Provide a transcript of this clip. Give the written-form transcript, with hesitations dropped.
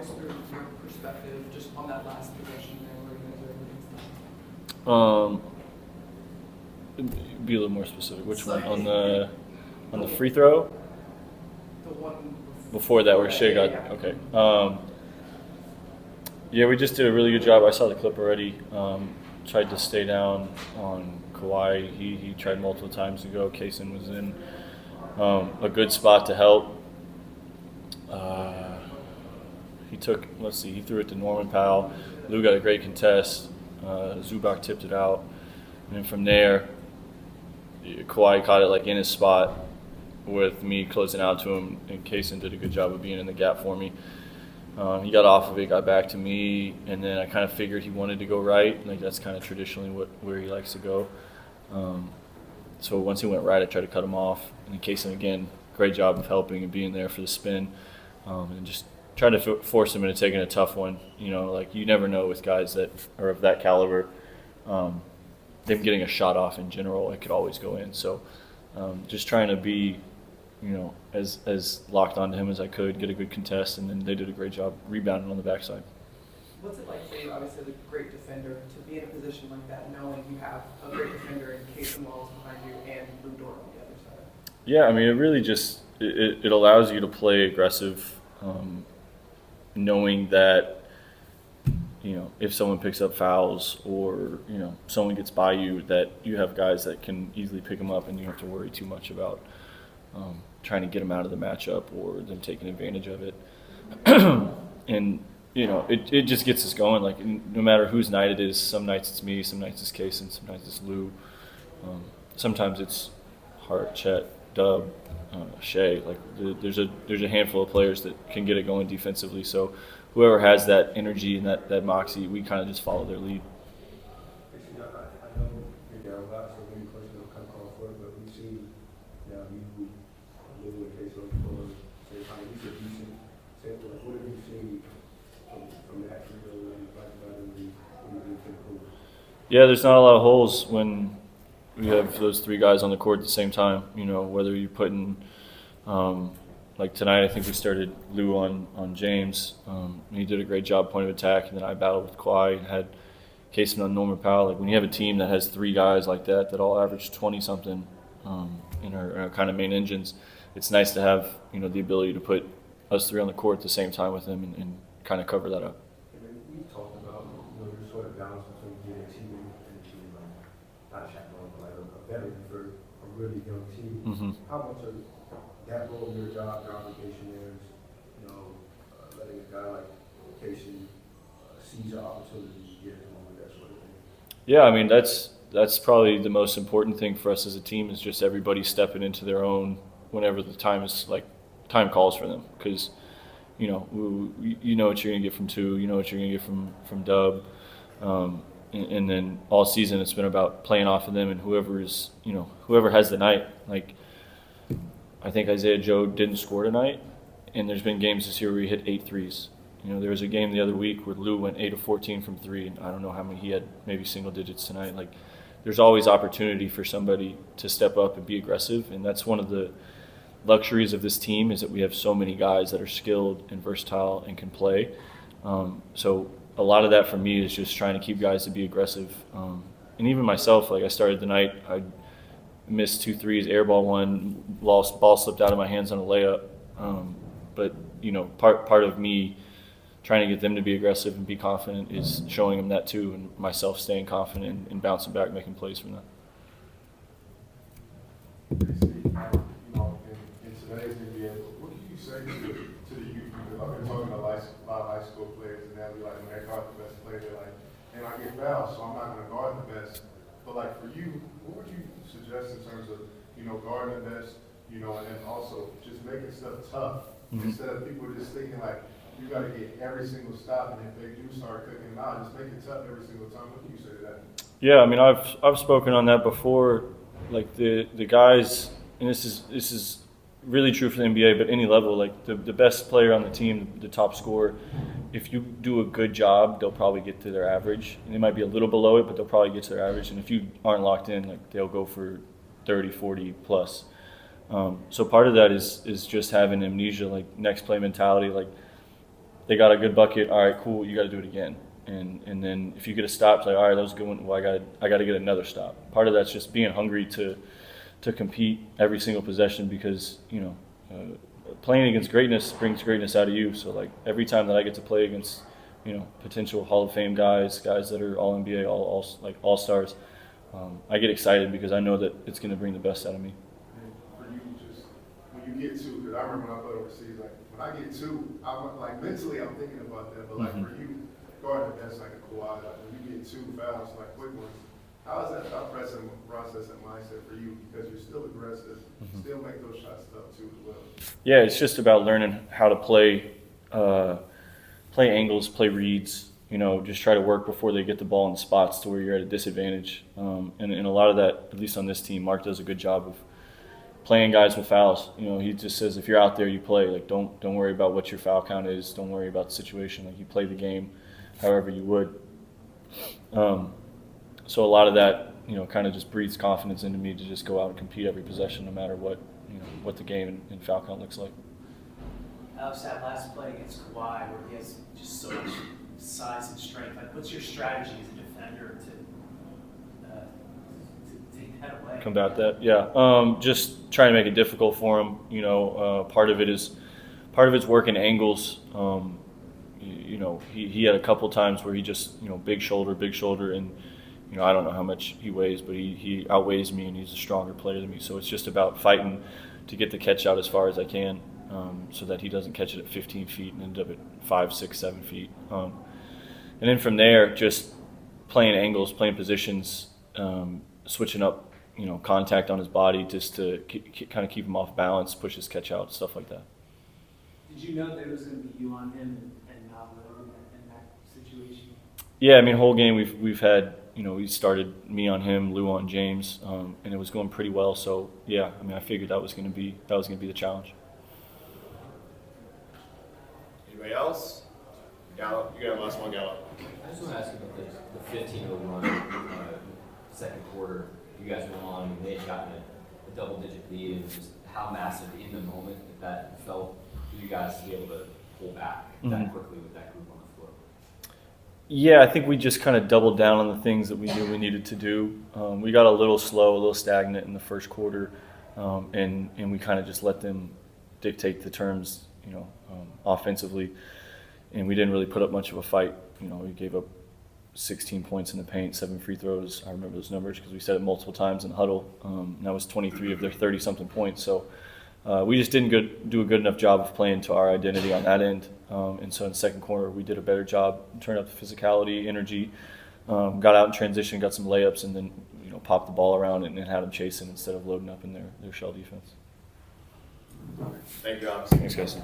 us through your perspective just on that last possession there where you guys are against them? Be a little more specific. Which one? On the free throw? The one Before that where Shea got okay. Yeah, we just did a really good job. I saw the clip already. Tried to stay down on Kawhi. He tried multiple times to go. Kaysen was in a good spot to help. He threw it to Norman Powell. Lou got a great contest. Zubac tipped it out. And then from there, Kawhi caught it like in his spot with me closing out to him, and Kaysen did a good job of being in the gap for me. He got off of it, got back to me, and then I kind of figured he wanted to go right. Like that's kind of traditionally where he likes to go. So once he went right, I tried to cut him off. And then Kaysen, again, great job of helping and being there for the spin, and just trying to force him into taking a tough one. You know, like you never know with guys that are of that caliber. Them getting a shot off in general, it could always go in. So just trying to be, as locked onto him as I could, get a good contest, and then they did a great job rebounding on the backside. What's it like for you, obviously the great defender, to be in a position like that, knowing you have a great defender in Kaysen Wallace behind you and Lou Dort on the other side? Yeah, I mean, it really just it allows you to play aggressive, knowing that if someone picks up fouls or someone gets by you, that you have guys that can easily pick them up, and you don't have to worry too much about trying to get them out of the matchup or them taking advantage of it. And it just gets us going. Like no matter whose night it is, some nights it's me, some nights it's Kaysen, some nights it's Lou. Sometimes it's Hart, Chet, Dub, Shea. Like there's a handful of players that can get it going defensively. So whoever has that energy and that moxie, we kind of just follow their lead. I know you're down a lot, so maybe questions will come call for it, but we've seen you living with case on for say kind of decent sample. Like, what have you seen from that field and like about when you take over? Yeah, there's not a lot of holes when we have those three guys on the court at the same time. Whether you're putting like tonight, I think we started Lou on James. He did a great job point of attack, and then I battled with Kawhi and had Kaysen on Norman Powell. Like when you have a team that has three guys like that all average 20-something in our kind of main engines, it's nice to have the ability to put us three on the court at the same time with them and kind of cover that up. And then we talked about your sort of balance between being a team and being not a chaperone, but like a veteran for a really young team. Mm-hmm. How much of that role in your job, your obligation is, letting a guy like Kaysen seize your opportunity to get him on that sort of thing? Yeah, I mean that's probably the most important thing for us as a team is just everybody stepping into their own whenever the time calls for them, because you know what you're gonna get from two, what you're gonna get from Dub, and then all season it's been about playing off of them and whoever has the night. Like I think Isaiah Joe didn't score tonight, and there's been games this year where he hit 8 threes. There was a game the other week where Lou went 8 of 14 from three, and I don't know how many he had, maybe single digits tonight. Like there's always opportunity for somebody to step up and be aggressive, and that's one of the luxuries of this team is that we have so many guys that are skilled and versatile and can play. So a lot of that for me is just trying to keep guys to be aggressive. And even myself, like I started the night, I missed 2 threes, airball one, ball slipped out of my hands on a layup. But part of me trying to get them to be aggressive and be confident is showing them that too, and myself staying confident and bouncing back, making plays from that. In today's NBA, what can you say to the youth? Because I've been talking to a lot of high school players, and they'll be like, when they guard the best player, they're like, and I get fouled, so I'm not going to guard the best. But like for you, what would you suggest in terms of guarding the best, and also just making stuff tough instead of people just thinking like you got to get every single stop, and if they do start cooking them out, just make it tough every single time. What can you say to that? Yeah, I mean, I've spoken on that before. Like the guys, and this is really true for the NBA, but any level, like the best player on the team, the top scorer, if you do a good job, they'll probably get to their average. And they might be a little below it, but they'll probably get to their average. And if you aren't locked in, like they'll go for 30, 40 plus. So part of that is just having amnesia, like next play mentality. Like they got a good bucket. All right, cool. You got to do it again. And then if you get a stop, it's like, all right, that was a good one. Well, I got to get another stop. Part of that's just being hungry to compete every single possession because, playing against greatness brings greatness out of you. So, like, every time that I get to play against, potential Hall of Fame guys that are all NBA, all stars, I get excited because I know that it's going to bring the best out of me. And for you, just when you get two, because I remember when I played overseas, like when I get two, I'm like mentally I'm thinking about that, but like for you, guarding against like a Kawhi, like when you get two fouls, like quick ones, how is that thought process and mindset for you? Because you're still aggressive, still make those shots tough too as well. Yeah, it's just about learning how to play angles, play reads. Just try to work before they get the ball in spots to where you're at a disadvantage. And a lot of that, at least on this team, Mark does a good job of playing guys with fouls. He just says if you're out there, you play. Like don't worry about what your foul count is. Don't worry about the situation. Like you play the game however you would. So a lot of that, kind of just breathes confidence into me to just go out and compete every possession, no matter what the game and foul count looks like. Alex, that last play against Kawhi, where he has just so much size and strength. Like, what's your strategy as a defender to take that away? Combat that, yeah. Just trying to make it difficult for him. Part of it's working angles. He had a couple times where he just big shoulder, and I don't know how much he weighs, but he outweighs me, and he's a stronger player than me. So it's just about fighting to get the catch out as far as I can, so that he doesn't catch it at 15 feet and end up at 5, 6, 7 feet. And then from there, just playing angles, playing positions, switching up, contact on his body just to kind of keep him off balance, push his catch out, stuff like that. Did you know there was going to be you on him and not Lou in that situation? Yeah, whole game we've had, we started me on him, Lou on James, and it was going pretty well. So yeah, I figured that was going to be the challenge. Anybody else? Gallup, you got last one, Gallup. I just want to ask you about the 15-0 run, second quarter. You guys were on, they had gotten a double-digit lead, and just how massive in the moment that felt for you guys to be able to pull back that quickly with that group on the floor. Yeah, I think we just kind of doubled down on the things that we knew we needed to do. We got a little slow, a little stagnant in the first quarter, and we kind of just let them dictate the terms, offensively, and we didn't really put up much of a fight. We gave up 16 points in the paint, 7 free throws. I remember those numbers because we said it multiple times in the huddle. And that was 23 of their 30-something points. So we just didn't do a good enough job of playing to our identity on that end. And so in the second quarter, we did a better job, turned up the physicality, energy, got out in transition, got some layups, and then popped the ball around and had them chasing instead of loading up in their shell defense. Thank you, Alex. Thanks, guys.